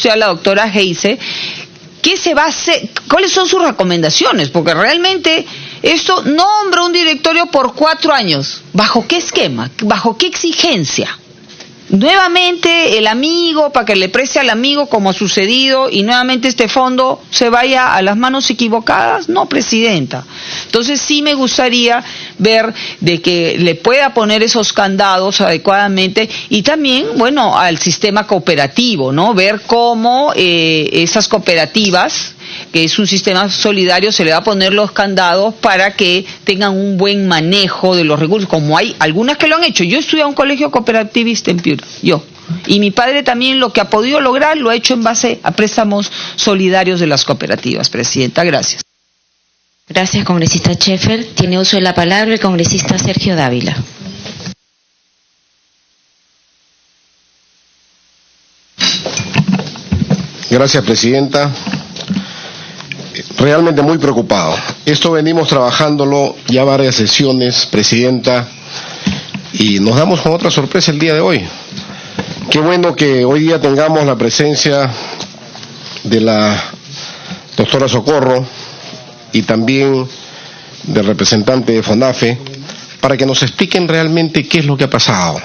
usted a la doctora Geise, ¿qué se va a hacer? ¿Cuáles son sus recomendaciones? Porque realmente esto nombra un directorio por 4 años. ¿Bajo qué esquema? ¿Bajo qué exigencia? Nuevamente el amigo, para que le preste al amigo como ha sucedido, y nuevamente este fondo se vaya a las manos equivocadas. No, presidenta. Entonces sí me gustaría ver de que le pueda poner esos candados adecuadamente, y también, bueno, al sistema cooperativo, ¿no? Ver cómo esas cooperativas, que es un sistema solidario, se le va a poner los candados para que tengan un buen manejo de los recursos, como hay algunas que lo han hecho. Yo estudié en un colegio cooperativista en Piura, y mi padre también lo que ha podido lograr lo ha hecho en base a préstamos solidarios de las cooperativas. Presidenta, gracias. Gracias, congresista Scheffer. Tiene uso de la palabra el congresista Sergio Dávila. Gracias, presidenta. Realmente muy preocupado. Esto venimos trabajándolo ya varias sesiones, presidenta, y nos damos con otra sorpresa el día de hoy. Qué bueno que hoy día tengamos la presencia de la doctora Socorro y también del representante de FONAFE para que nos expliquen realmente qué es lo que ha pasado.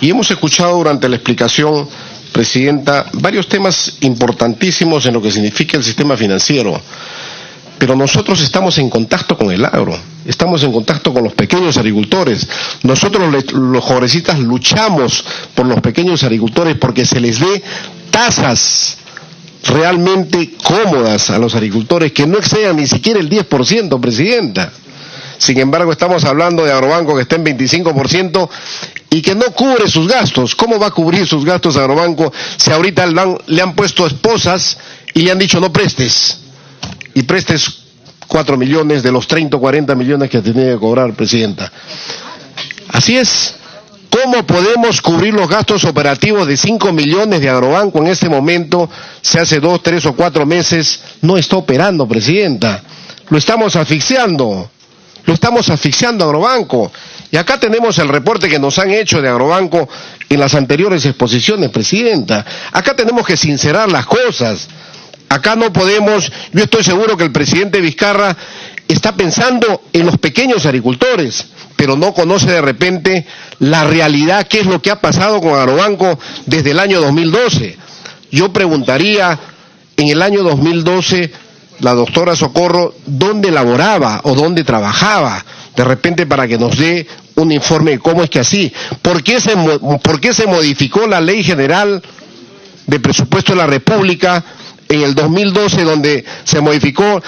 Y hemos escuchado durante la explicación, presidenta, varios temas importantísimos en lo que significa el sistema financiero. Pero nosotros estamos en contacto con el agro, estamos en contacto con los pequeños agricultores. Nosotros los congresistas luchamos por los pequeños agricultores porque se les dé tasas realmente cómodas a los agricultores que no excedan ni siquiera el 10%, presidenta. Sin embargo, estamos hablando de Agrobanco que está en 25% y que no cubre sus gastos. ¿Cómo va a cubrir sus gastos Agrobanco si ahorita le han puesto esposas y le han dicho no prestes? Y prestes 4 millones de los 30 o 40 millones que tenía que cobrar, presidenta. Así es. ¿Cómo podemos cubrir los gastos operativos de 5 millones de Agrobanco en este momento? Se hace 2, 3 o 4 meses, no está operando, presidenta. Lo estamos asfixiando. Lo estamos asfixiando a Agrobanco. Y acá tenemos el reporte que nos han hecho de Agrobanco en las anteriores exposiciones, presidenta. Acá tenemos que sincerar las cosas. Acá no podemos, yo estoy seguro que el presidente Vizcarra está pensando en los pequeños agricultores, pero no conoce de repente la realidad, qué es lo que ha pasado con Agrobanco desde el año 2012. Yo preguntaría, en el año 2012, la doctora Socorro, ¿dónde laboraba o dónde trabajaba? De repente para que nos dé un informe de cómo es que así. ¿Por qué se modificó la Ley General de Presupuesto de la República en el 2012, donde se modificó,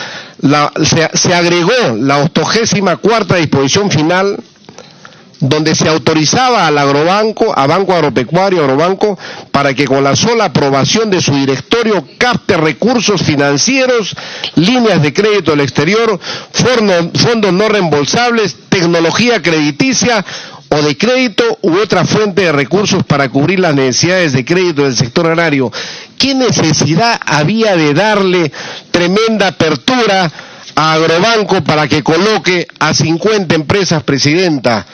se agregó la 84ª disposición final, donde se autorizaba al Agrobanco, a Banco Agropecuario, Agrobanco, para que con la sola aprobación de su directorio capte recursos financieros, líneas de crédito del exterior, fondos no reembolsables, tecnología crediticia o de crédito u otra fuente de recursos para cubrir las necesidades de crédito del sector agrario. ¿Qué necesidad había de darle tremenda apertura a Agrobanco para que coloque a 50 empresas, presidenta?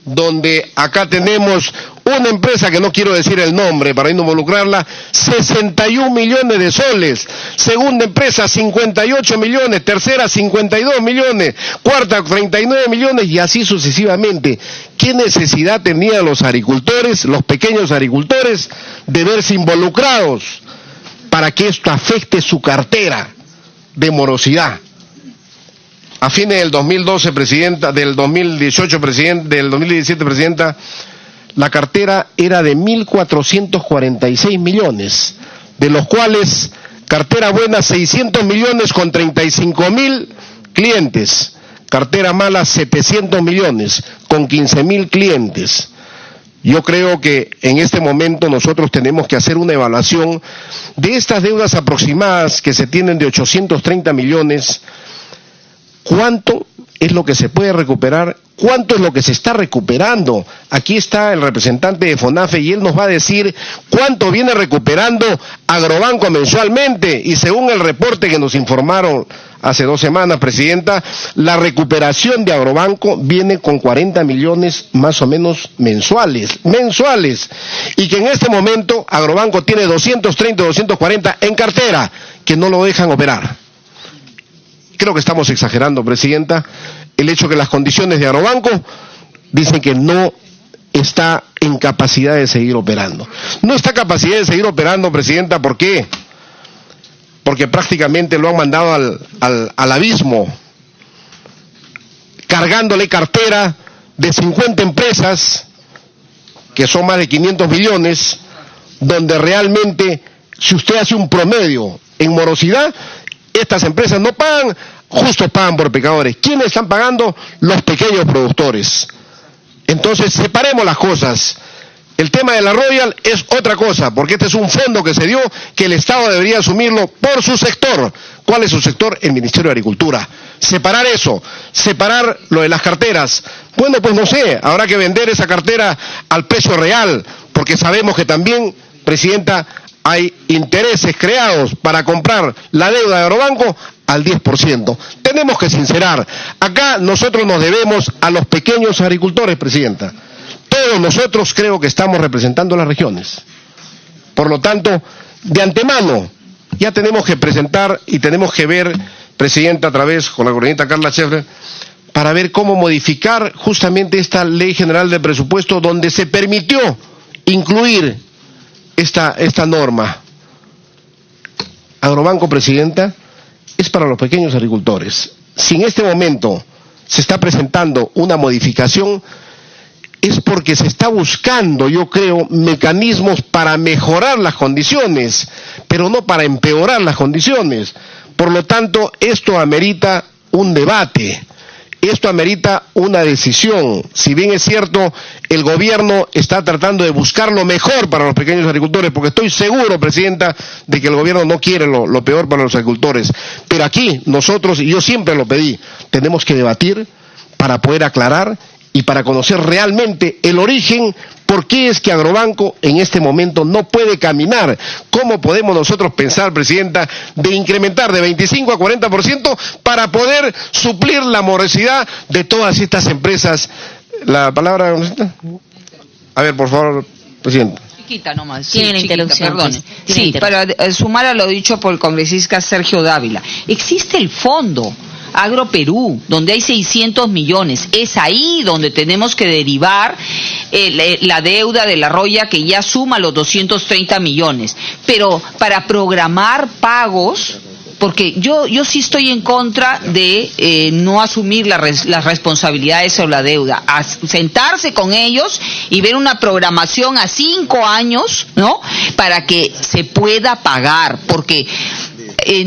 Donde acá tenemos una empresa que no quiero decir el nombre para no involucrarla, 61 millones de soles, segunda empresa 58 millones, tercera 52 millones, cuarta 39 millones y así sucesivamente. ¿Qué necesidad tenían los agricultores, los pequeños agricultores, de verse involucrados para que esto afecte su cartera de morosidad? A fines del 2012, presidenta, del 2018, del 2017, presidenta, la cartera era de 1.446 millones, de los cuales cartera buena 600 millones con 35.000 clientes, cartera mala 700 millones con 15.000 clientes. Yo creo que en este momento nosotros tenemos que hacer una evaluación de estas deudas aproximadas que se tienen de 830 millones, ¿Cuánto es lo que se puede recuperar? ¿Cuánto es lo que se está recuperando? Aquí está el representante de FONAFE y él nos va a decir cuánto viene recuperando Agrobanco mensualmente. Y según el reporte que nos informaron hace 2 semanas, Presidenta, la recuperación de Agrobanco viene con 40 millones más o menos mensuales, y que en este momento Agrobanco tiene 230, 240 en cartera, que no lo dejan operar. Creo que estamos exagerando, Presidenta, el hecho que las condiciones de Agrobanco dicen que no está en capacidad de seguir operando. No está en capacidad de seguir operando, Presidenta, ¿por qué? Porque prácticamente lo han mandado al abismo, cargándole cartera de 50 empresas, que son más de 500 millones, donde realmente, si usted hace un promedio en morosidad, estas empresas no pagan, justos pagan por pecadores. ¿Quiénes están pagando? Los pequeños productores. Entonces, separemos las cosas. El tema de la Royal es otra cosa, porque este es un fondo que se dio, que el Estado debería asumirlo por su sector. ¿Cuál es su sector? El Ministerio de Agricultura. Separar eso, separar lo de las carteras. Bueno, pues no sé, habrá que vender esa cartera al precio real, porque sabemos que también, Presidenta, hay intereses creados para comprar la deuda de Agrobanco al 10%. Tenemos que sincerar. Acá nosotros nos debemos a los pequeños agricultores, Presidenta. Todos nosotros creo que estamos representando a las regiones. Por lo tanto, de antemano, ya tenemos que presentar y tenemos que ver, Presidenta, a través con la gobernadora Carla Scheffer, para ver cómo modificar justamente esta Ley General de Presupuesto donde se permitió incluir esta norma. Agrobanco, Presidenta, es para los pequeños agricultores. Si en este momento se está presentando una modificación, es porque se está buscando, yo creo, mecanismos para mejorar las condiciones, pero no para empeorar las condiciones. Por lo tanto, esto amerita un debate. Esto amerita una decisión. Si bien es cierto, el gobierno está tratando de buscar lo mejor para los pequeños agricultores, porque estoy seguro, Presidenta, de que el gobierno no quiere lo peor para los agricultores. Pero aquí nosotros, y yo siempre lo pedí, tenemos que debatir para poder aclarar y para conocer realmente el origen, por qué es que Agrobanco en este momento no puede caminar. ¿Cómo podemos nosotros pensar, Presidenta, de incrementar de 25 a 40% para poder suplir la morosidad de todas estas empresas? La palabra, a ver, por favor, Presidenta. Chiquita nomás. Tiene la interrupción. Perdone. Sí, para sumar a lo dicho por el congresista Sergio Dávila. Existe el fondo Agroperú, donde hay 600 millones. Es ahí donde tenemos que derivar la deuda de la Roya, que ya suma los 230 millones. Pero para programar pagos, porque yo sí estoy en contra de no asumir las responsabilidades sobre la deuda, sentarse con ellos y ver una programación a 5 años, ¿no? Para que se pueda pagar, porque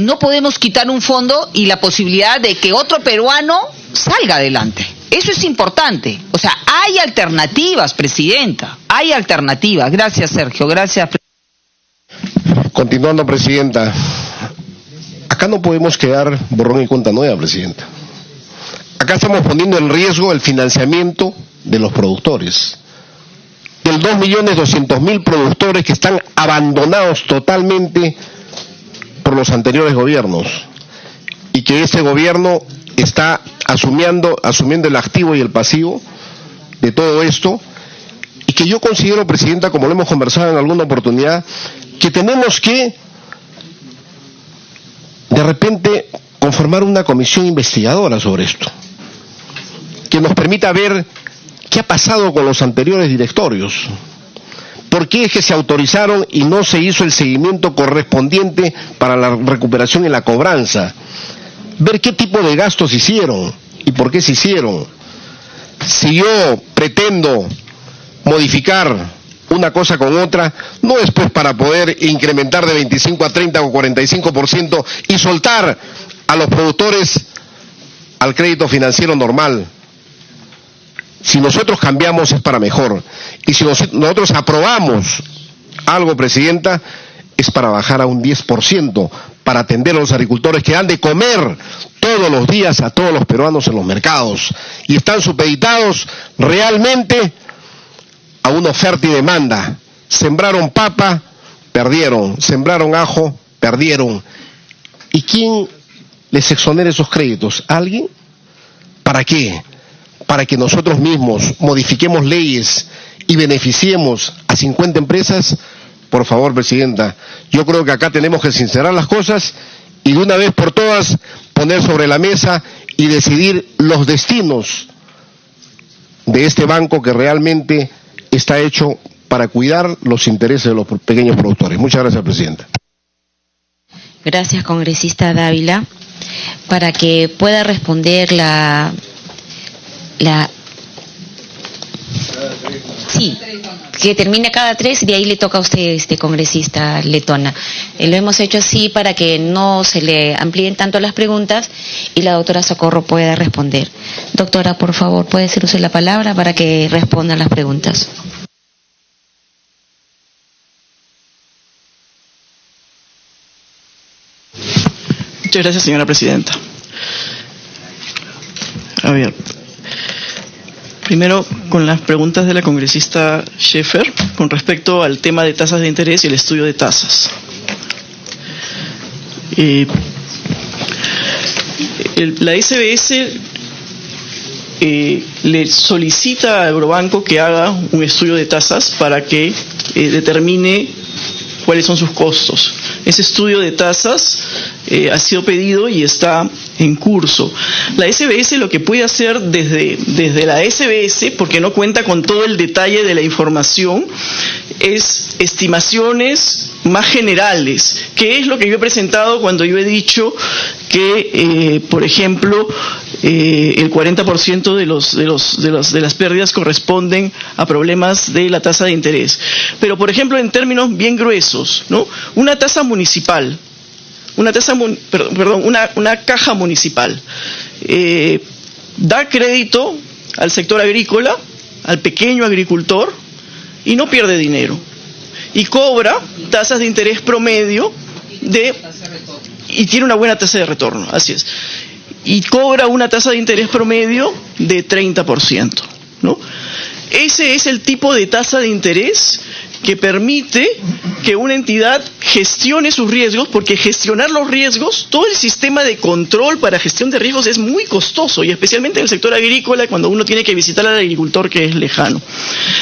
no podemos quitar un fondo y la posibilidad de que otro peruano salga adelante. Eso es importante. O sea, hay alternativas, Presidenta. Hay alternativas. Gracias, Sergio. Gracias. Continuando, Presidenta. Acá no podemos quedar borrón y cuenta nueva, Presidenta. Acá estamos poniendo en riesgo el financiamiento de los productores. Del 2.200.000 productores que están abandonados totalmente por los anteriores gobiernos, y que este gobierno está asumiendo el activo y el pasivo de todo esto, y que yo considero, Presidenta, como lo hemos conversado en alguna oportunidad, que tenemos que de repente conformar una comisión investigadora sobre esto, que nos permita ver qué ha pasado con los anteriores directorios. ¿Por qué es que se autorizaron y no se hizo el seguimiento correspondiente para la recuperación y la cobranza? Ver qué tipo de gastos hicieron y por qué se hicieron. Si yo pretendo modificar una cosa con otra, no es pues para poder incrementar de 25 a 30 o 45% y soltar a los productores al crédito financiero normal. Si nosotros cambiamos es para mejor. Y si nosotros aprobamos algo, Presidenta, es para bajar a un 10%, para atender a los agricultores que dan de comer todos los días a todos los peruanos en los mercados y están supeditados realmente a una oferta y demanda. Sembraron papa, perdieron. Sembraron ajo, perdieron. ¿Y quién les exonera esos créditos? ¿Alguien? ¿Para qué? Para que nosotros mismos modifiquemos leyes y beneficiemos a 50 empresas. Por favor, Presidenta, yo creo que acá tenemos que sincerar las cosas y de una vez por todas poner sobre la mesa y decidir los destinos de este banco que realmente está hecho para cuidar los intereses de los pequeños productores. Muchas gracias, Presidenta. Gracias, congresista Dávila. Para que pueda responder Sí, que termine cada 3 y de ahí le toca a usted, congresista Letona. Lo hemos hecho así para que no se le amplíen tanto las preguntas y la doctora Socorro pueda responder. Doctora, por favor, puede ser usted la palabra para que respondan las preguntas. Muchas gracias, señora presidenta. A ver, primero con las preguntas de la congresista Scheffer con respecto al tema de tasas de interés y el estudio de tasas. La SBS le solicita a Agrobanco que haga un estudio de tasas para que determine cuáles son sus costos. Ese estudio de tasas ha sido pedido y está en curso. La SBS lo que puede hacer desde la SBS, porque no cuenta con todo el detalle de la información, es estimaciones más generales, que es lo que yo he presentado cuando yo he dicho que, por ejemplo, el 40% de las pérdidas corresponden a problemas de la tasa de interés. Pero, por ejemplo, en términos bien gruesos, ¿no? Una tasa municipal, una caja municipal da crédito al sector agrícola, al pequeño agricultor, y no pierde dinero. Y cobra tasas de interés promedio y tiene una buena tasa de retorno, así es. Y cobra una tasa de interés promedio de 30%, ¿no? Ese es el tipo de tasa de interés que permite que una entidad gestione sus riesgos, porque gestionar los riesgos, todo el sistema de control para gestión de riesgos es muy costoso, y especialmente en el sector agrícola, cuando uno tiene que visitar al agricultor que es lejano.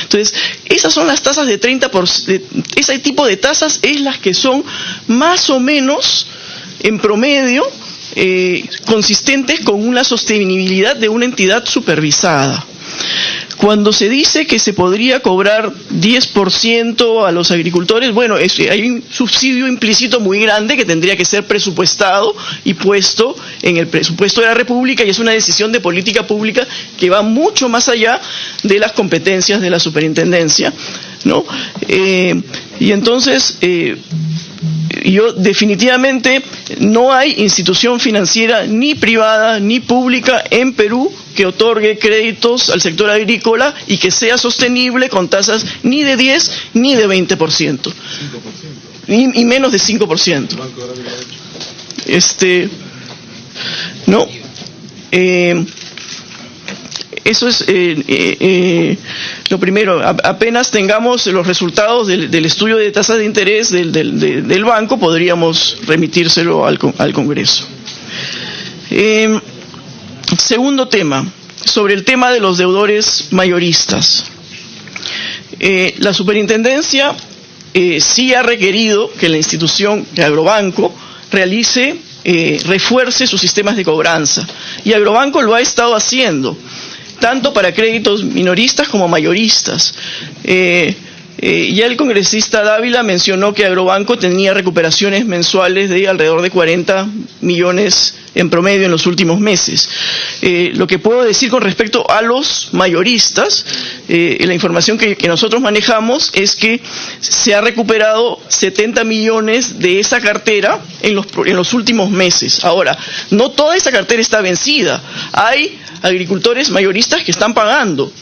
Entonces, esas son las tasas de 30%, ese tipo de tasas es las que son más o menos, en promedio, consistentes con una sostenibilidad de una entidad supervisada. Cuando se dice que se podría cobrar 10% a los agricultores, bueno, hay un subsidio implícito muy grande que tendría que ser presupuestado y puesto en el presupuesto de la República, y es una decisión de política pública que va mucho más allá de las competencias de la superintendencia, ¿no? Y entonces, yo definitivamente no hay institución financiera ni privada ni pública en Perú que otorgue créditos al sector agrícola y que sea sostenible con tasas ni de 10 ni de 20%. Y menos de 5%. No. Eso es lo primero. Apenas tengamos los resultados del estudio de tasas de interés del banco, podríamos remitírselo al Congreso. Segundo tema, sobre el tema de los deudores mayoristas. La superintendencia sí ha requerido que la institución, que Agrobanco, refuerce sus sistemas de cobranza. Y Agrobanco lo ha estado haciendo, tanto para créditos minoristas como mayoristas. Ya el congresista Dávila mencionó que Agrobanco tenía recuperaciones mensuales de alrededor de 40 millones en promedio en los últimos meses. Lo que puedo decir con respecto a los mayoristas, la información que nosotros manejamos es que se ha recuperado 70 millones de esa cartera en los últimos meses. Ahora, no toda esa cartera está vencida. Hay agricultores mayoristas que están pagando.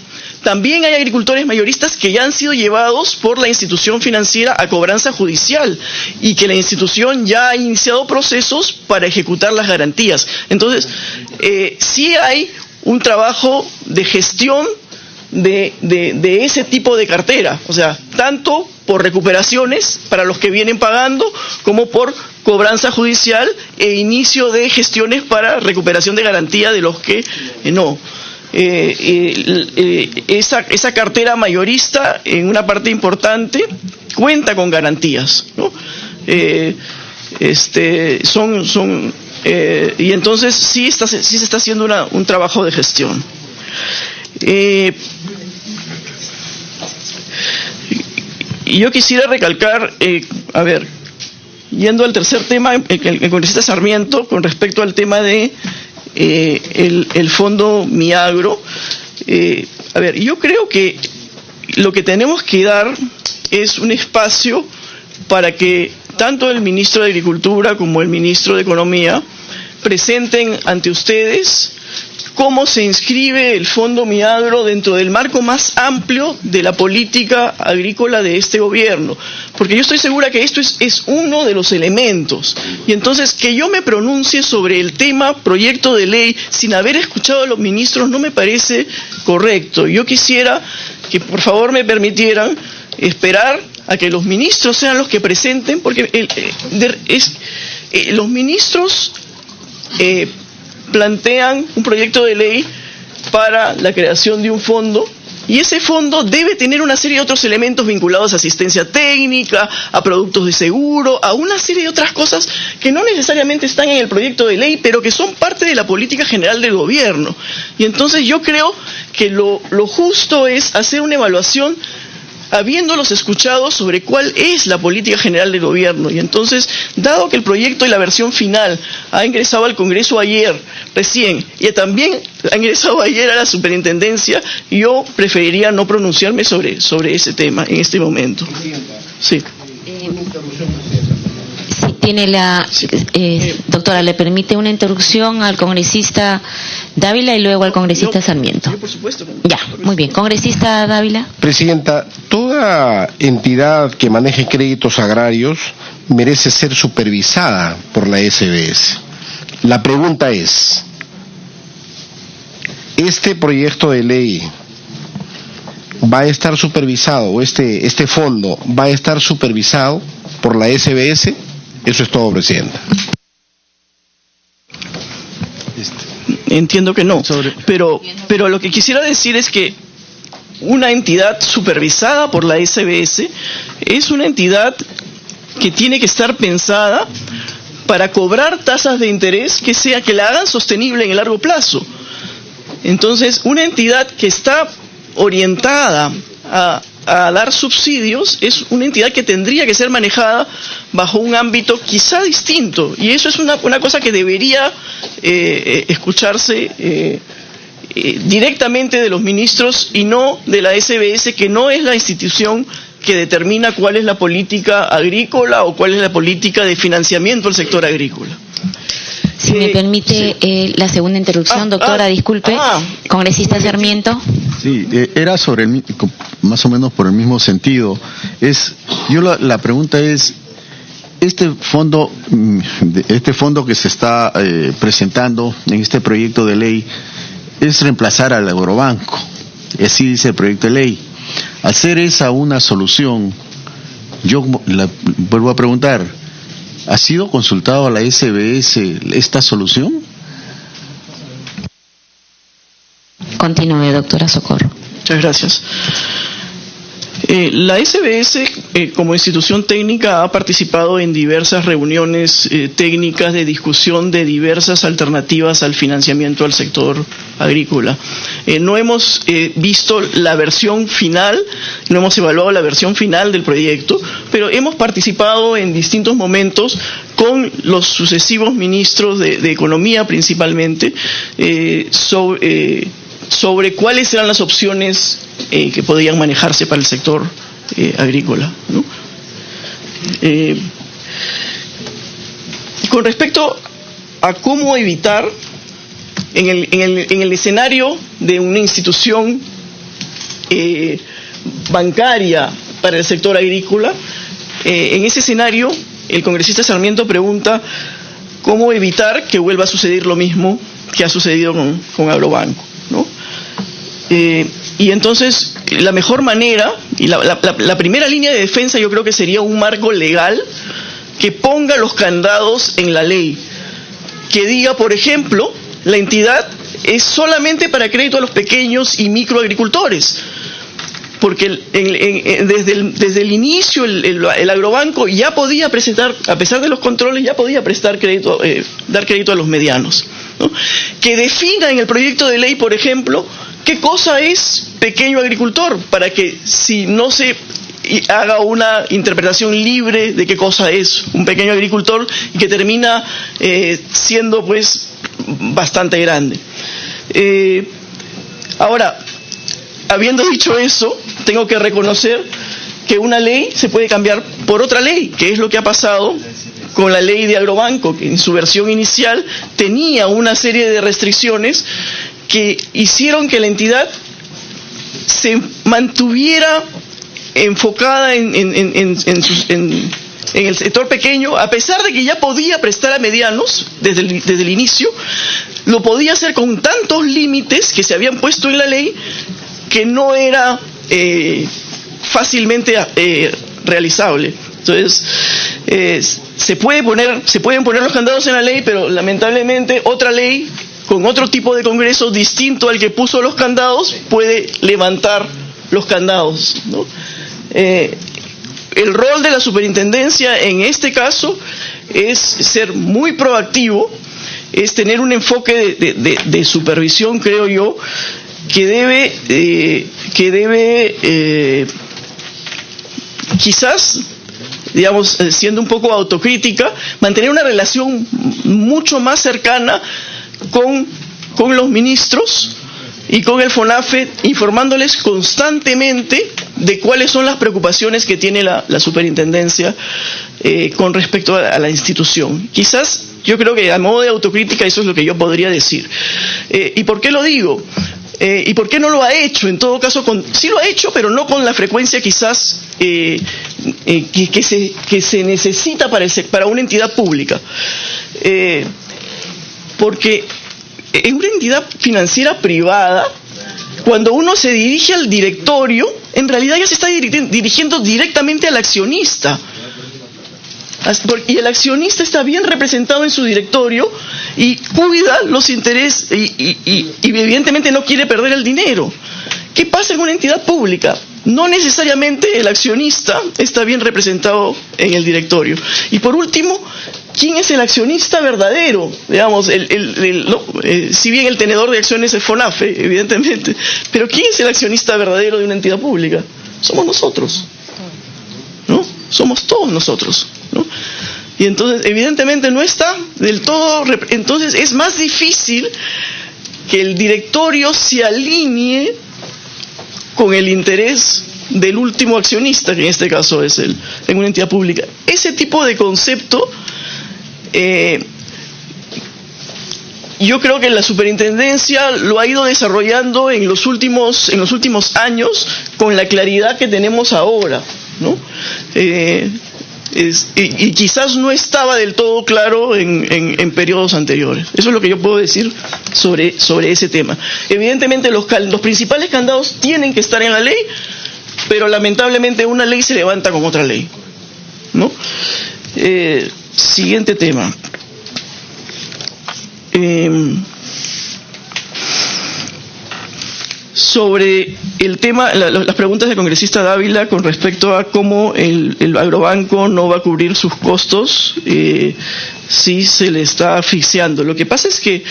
también hay agricultores mayoristas que ya han sido llevados por la institución financiera a cobranza judicial y que la institución ya ha iniciado procesos para ejecutar las garantías. Entonces, sí hay un trabajo de gestión de ese tipo de cartera, o sea, tanto por recuperaciones para los que vienen pagando como por cobranza judicial e inicio de gestiones para recuperación de garantía de los que no. Esa cartera mayorista en una parte importante cuenta con garantías, ¿no? Y entonces sí se está haciendo un trabajo de gestión. Y yo quisiera recalcar, yendo al tercer tema, el congresista Sarmiento, con respecto al tema de el fondo Miagro. Yo creo que lo que tenemos que dar es un espacio para que tanto el ministro de Agricultura como el ministro de Economía presenten ante ustedes cómo se inscribe el Fondo Miagro dentro del marco más amplio de la política agrícola de este gobierno. Porque yo estoy segura que esto es uno de los elementos. Y entonces, que yo me pronuncie sobre el tema proyecto de ley sin haber escuchado a los ministros no me parece correcto. Yo quisiera que por favor me permitieran esperar a que los ministros sean los que presenten, porque los ministros plantean un proyecto de ley para la creación de un fondo, y ese fondo debe tener una serie de otros elementos vinculados a asistencia técnica, a productos de seguro, a una serie de otras cosas que no necesariamente están en el proyecto de ley, pero que son parte de la política general del gobierno. Y entonces yo creo que lo justo es hacer una evaluación habiéndolos escuchado sobre cuál es la política general del gobierno. Y entonces, dado que el proyecto y la versión final ha ingresado al Congreso ayer, recién, y también ha ingresado ayer a la superintendencia, yo preferiría no pronunciarme sobre ese tema en este momento. Sí. Doctora, ¿le permite una interrupción al congresista Dávila y luego al congresista Sarmiento? Yo, por supuesto. Ya, muy bien. Congresista Dávila. Presidenta, toda entidad que maneje créditos agrarios merece ser supervisada por la SBS. La pregunta es, ¿este proyecto de ley va a estar supervisado, o este fondo va a estar supervisado por la SBS? Eso es todo, Presidenta. Entiendo que no, pero lo que quisiera decir es que una entidad supervisada por la SBS es una entidad que tiene que estar pensada para cobrar tasas de interés que la hagan sostenible en el largo plazo. Entonces, una entidad que está orientada a dar subsidios es una entidad que tendría que ser manejada bajo un ámbito quizá distinto, y eso es una cosa que debería escucharse directamente de los ministros y no de la SBS, que no es la institución que determina cuál es la política agrícola o cuál es la política de financiamiento al sector agrícola. Si me permite la segunda interrupción, doctora, disculpe. Congresista Sarmiento. Sí, era sobre más o menos por el mismo sentido. La pregunta es, este fondo que se está presentando en este proyecto de ley es reemplazar al Agrobanco, así dice el proyecto de ley. Al ser esa una solución, yo vuelvo a preguntar, ¿ha sido consultado a la SBS esta solución? Continúe, doctora Socorro. Muchas gracias. La SBS, como institución técnica, ha participado en diversas reuniones técnicas de discusión de diversas alternativas al financiamiento al sector agrícola. No hemos visto la versión final, no hemos evaluado la versión final del proyecto, pero hemos participado en distintos momentos con los sucesivos ministros de Economía principalmente sobre cuáles eran las opciones que podían manejarse para el sector agrícola, ¿no? Con respecto a cómo evitar en el escenario de una institución bancaria para el sector agrícola. En ese escenario, el congresista Sarmiento pregunta cómo evitar que vuelva a suceder lo mismo que ha sucedido con Agrobanco, ¿no? Y entonces, la mejor manera, y la primera línea de defensa yo creo que sería un marco legal que ponga los candados en la ley, que diga, por ejemplo, la entidad es solamente para crédito a los pequeños y microagricultores, porque desde el inicio el Agrobanco ya podía presentar, a pesar de los controles, ya podía prestar crédito, dar crédito a los medianos, ¿no? Que defina en el proyecto de ley, por ejemplo, qué cosa es pequeño agricultor, para que si no se haga una interpretación libre de qué cosa es un pequeño agricultor y que termina siendo pues bastante grande. Ahora, habiendo dicho eso, tengo que reconocer que una ley se puede cambiar por otra ley, que es lo que ha pasado con la ley de Agrobanco, que en su versión inicial tenía una serie de restricciones que hicieron que la entidad se mantuviera enfocada en el sector pequeño, a pesar de que ya podía prestar a medianos desde el inicio. Lo podía hacer con tantos límites que se habían puesto en la ley que no era fácilmente realizable. Entonces, se pueden poner los candados en la ley, pero lamentablemente otra ley con otro tipo de congreso distinto al que puso los candados puede levantar los candados, ¿no? El rol de la superintendencia en este caso es ser muy proactivo, es tener un enfoque de supervisión, creo yo, que debe quizás, digamos, siendo un poco autocrítica, mantener una relación mucho más cercana con los ministros y con el FONAFE, informándoles constantemente de cuáles son las preocupaciones que tiene la superintendencia con respecto a la institución. Quizás, yo creo que a modo de autocrítica eso es lo que yo podría decir. ¿Y por qué lo digo? ¿Y por qué no lo ha hecho? En todo caso, sí lo ha hecho, pero no con la frecuencia quizás que se necesita para una entidad pública. Porque en una entidad financiera privada, cuando uno se dirige al directorio, en realidad ya se está dirigiendo directamente al accionista. Y el accionista está bien representado en su directorio y cuida los intereses y evidentemente no quiere perder el dinero. ¿Qué pasa en una entidad pública? No necesariamente el accionista está bien representado en el directorio. Y por último, ¿quién es el accionista verdadero? Digamos, si bien el tenedor de acciones es FONAFE, evidentemente, pero ¿quién es el accionista verdadero de una entidad pública? Somos nosotros, ¿no? Somos todos nosotros, ¿no? Y entonces, evidentemente, no está del todo. Entonces, es más difícil que el directorio se alinee con el interés del último accionista, que en este caso es en una entidad pública. Ese tipo de concepto, yo creo que la superintendencia lo ha ido desarrollando en los últimos años con la claridad que tenemos ahora, ¿no? Y quizás no estaba del todo claro en periodos anteriores. Eso es lo que yo puedo decir sobre ese tema. Evidentemente los principales candados tienen que estar en la ley, pero lamentablemente una ley se levanta con otra ley, ¿no? Siguiente tema. Sobre el tema, las preguntas del congresista Dávila con respecto a cómo el Agrobanco no va a cubrir sus costos si se le está asfixiando. Lo que pasa es que,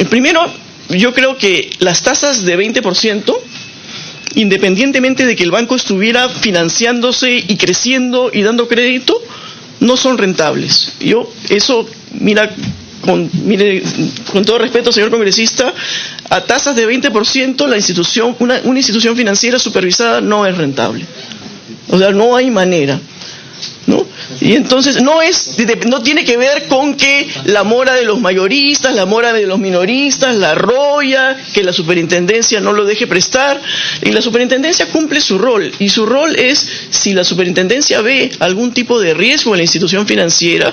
primero, yo creo que las tasas de 20%, independientemente de que el banco estuviera financiándose y creciendo y dando crédito, no son rentables. Mire, con todo respeto, señor congresista, a tasas de 20% una institución financiera supervisada no es rentable. O sea, no hay manera, ¿no? Y entonces no tiene que ver con que la mora de los mayoristas, la mora de los minoristas, la arrolla, que la superintendencia no lo deje prestar. Y la superintendencia cumple su rol. Y su rol es, si la superintendencia ve algún tipo de riesgo en la institución financiera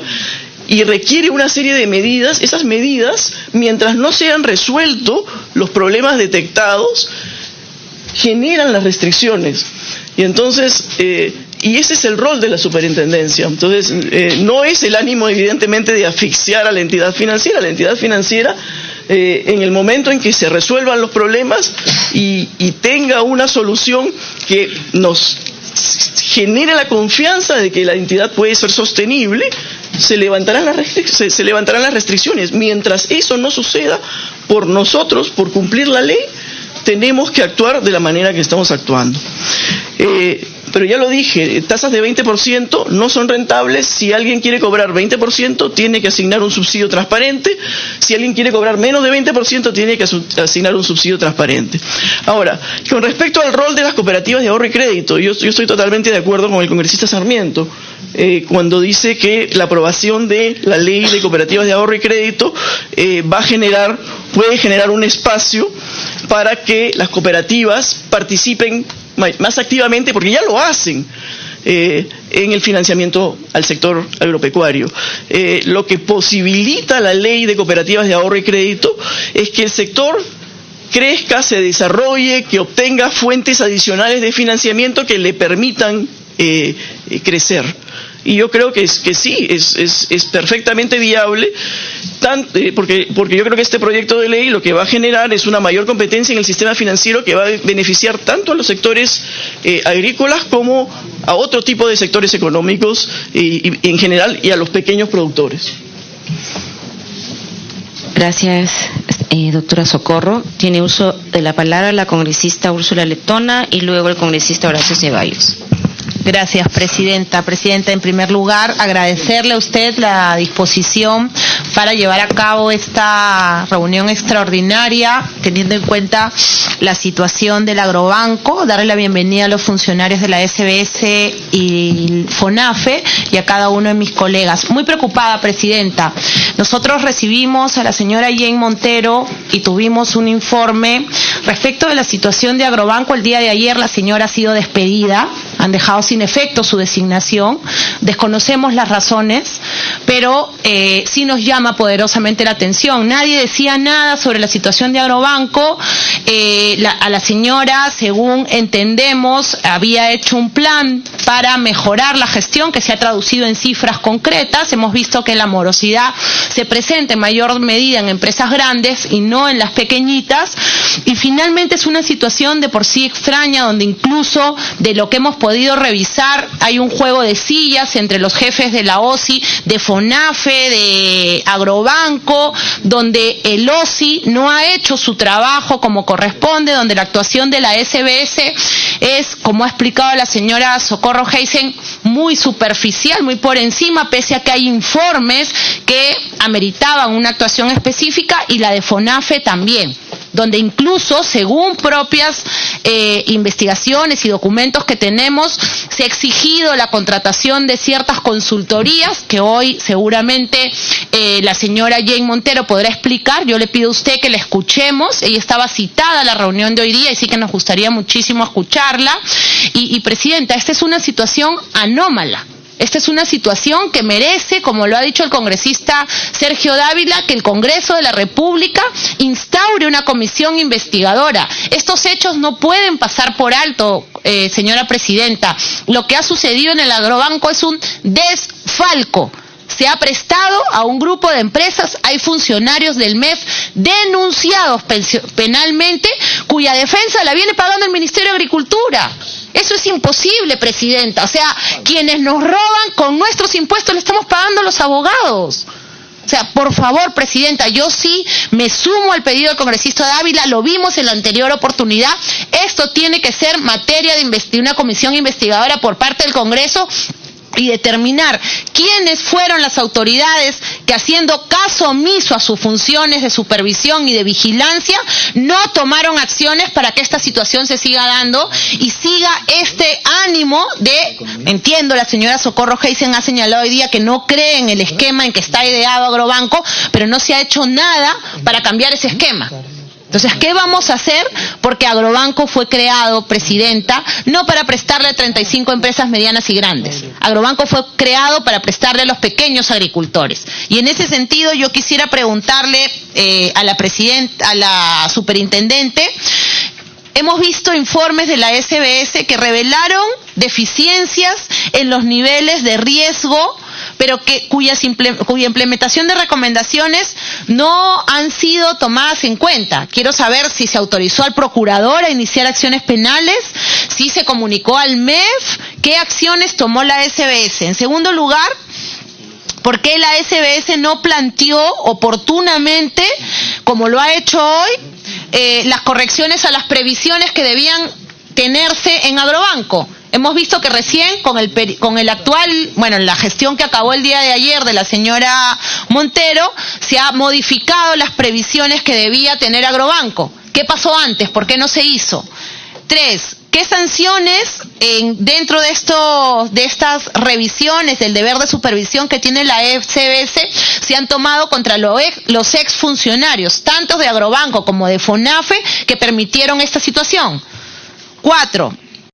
y requiere una serie de medidas, esas medidas, mientras no se han resuelto los problemas detectados, generan las restricciones. Y entonces, y ese es el rol de la superintendencia. Entonces, no es el ánimo, evidentemente, de asfixiar a la entidad financiera. La entidad financiera, en el momento en que se resuelvan los problemas y tenga una solución que nos genere la confianza de que la entidad puede ser sostenible, se levantarán las restricciones. Mientras eso no suceda, por nosotros, por cumplir la ley, tenemos que actuar de la manera que estamos actuando. Pero ya lo dije, tasas de 20% no son rentables. Si alguien quiere cobrar 20%, tiene que asignar un subsidio transparente. Si alguien quiere cobrar menos de 20%, tiene que asignar un subsidio transparente. Ahora, con respecto al rol de las cooperativas de ahorro y crédito, yo estoy totalmente de acuerdo con el congresista Sarmiento, cuando dice que la aprobación de la ley de cooperativas de ahorro y crédito puede generar un espacio para que las cooperativas participen más activamente, porque ya lo hacen, en el financiamiento al sector agropecuario. Lo que posibilita la ley de cooperativas de ahorro y crédito es que el sector crezca, se desarrolle, que obtenga fuentes adicionales de financiamiento que le permitan crecer. Y yo creo que sí, es perfectamente viable, porque yo creo que este proyecto de ley lo que va a generar es una mayor competencia en el sistema financiero que va a beneficiar tanto a los sectores agrícolas como a otro tipo de sectores económicos y en general, y a los pequeños productores. Gracias, doctora Socorro. Tiene uso de la palabra la congresista Úrsula Letona y luego el congresista Horacio Ceballos. Gracias, Presidenta. Presidenta, en primer lugar, agradecerle a usted la disposición para llevar a cabo esta reunión extraordinaria, teniendo en cuenta la situación del agrobanco, darle la bienvenida a los funcionarios de la SBS y FONAFE y a cada uno de mis colegas. Muy preocupada, Presidenta. Nosotros recibimos a la señora Jane Montero y tuvimos un informe respecto de la situación de agrobanco. El día de ayer la señora ha sido despedida, han dejado sin efecto su designación, desconocemos las razones, pero sí nos llama poderosamente la atención. Nadie decía nada sobre la situación de agrobanco. A la señora, según entendemos, había hecho un plan para mejorar la gestión que se ha traducido en cifras concretas. Hemos visto que la morosidad se presenta en mayor medida en empresas grandes y no en las pequeñitas, y finalmente es una situación de por sí extraña, donde incluso de lo que hemos podido revisar hay un juego de sillas entre los jefes de la OSI, de FONAFE, de Agrobanco, donde el OSI no ha hecho su trabajo como corresponde, donde la actuación de la SBS es, como ha explicado la señora Socorro Heisen, muy superficial, muy por encima, pese a que hay informes que ameritaban una actuación específica, y la de FONAFE también, donde incluso, según propias investigaciones y documentos que tenemos, se ha exigido la contratación de ciertas consultorías que hoy seguramente la señora Jane Montero podrá explicar. Yo le pido a usted que la escuchemos. Ella estaba citada a la reunión de hoy día y sí que nos gustaría muchísimo escucharla. Y Presidenta, esta es una situación anómala. Esta es una situación que merece, como lo ha dicho el congresista Sergio Dávila, que el Congreso de la República instaure una comisión investigadora. Estos hechos no pueden pasar por alto, señora Presidenta. Lo que ha sucedido en el agrobanco es un desfalco. Se ha prestado a un grupo de empresas, hay funcionarios del MEF denunciados penalmente, cuya defensa la viene pagando el Ministerio de Agricultura. Eso es imposible, Presidenta. O sea, quienes nos roban con nuestros impuestos le estamos pagando a los abogados. O sea, por favor, Presidenta, yo sí me sumo al pedido del congresista Dávila, lo vimos en la anterior oportunidad. Esto tiene que ser materia de una comisión investigadora por parte del Congreso. y determinar quiénes fueron las autoridades que, haciendo caso omiso a sus funciones de supervisión y de vigilancia, no tomaron acciones para que esta situación se siga dando y siga este ánimo de, entiendo, la señora Socorro Heisen ha señalado hoy día que no cree en el esquema en que está ideado Agrobanco, pero no se ha hecho nada para cambiar ese esquema. Entonces, ¿qué vamos a hacer? Porque Agrobanco fue creado, Presidenta, no para prestarle a 35 empresas medianas y grandes. Agrobanco fue creado para prestarle a los pequeños agricultores. Y en ese sentido, yo quisiera preguntarle a la superintendente. Hemos visto informes de la SBS que revelaron deficiencias en los niveles de riesgo, pero cuya implementación de recomendaciones no han sido tomadas en cuenta. Quiero saber si se autorizó al procurador a iniciar acciones penales, si se comunicó al MEF, qué acciones tomó la SBS. En segundo lugar, ¿por qué la SBS no planteó oportunamente, como lo ha hecho hoy, las correcciones a las previsiones que debían tenerse en Agrobanco? Hemos visto que recién con el actual, la gestión que acabó el día de ayer de la señora Montero, se ha modificado las previsiones que debía tener Agrobanco. ¿Qué pasó antes? ¿Por qué no se hizo? 3. ¿Qué sanciones dentro de estas revisiones del deber de supervisión que tiene la SBS se han tomado contra los exfuncionarios, tanto de Agrobanco como de FONAFE, que permitieron esta situación? 4.